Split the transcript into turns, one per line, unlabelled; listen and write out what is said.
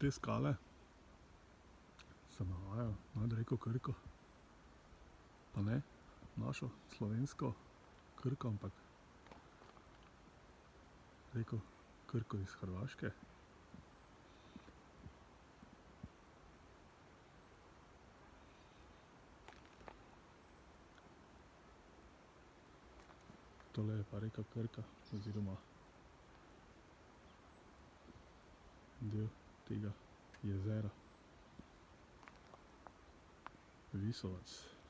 Te skale se navajajo nad reko Krko. Pa ne našo slovensko Krko, ampak reko Krko iz Hrvaške. Tole je pa reka Krka oziroma del tega jezera Visovac.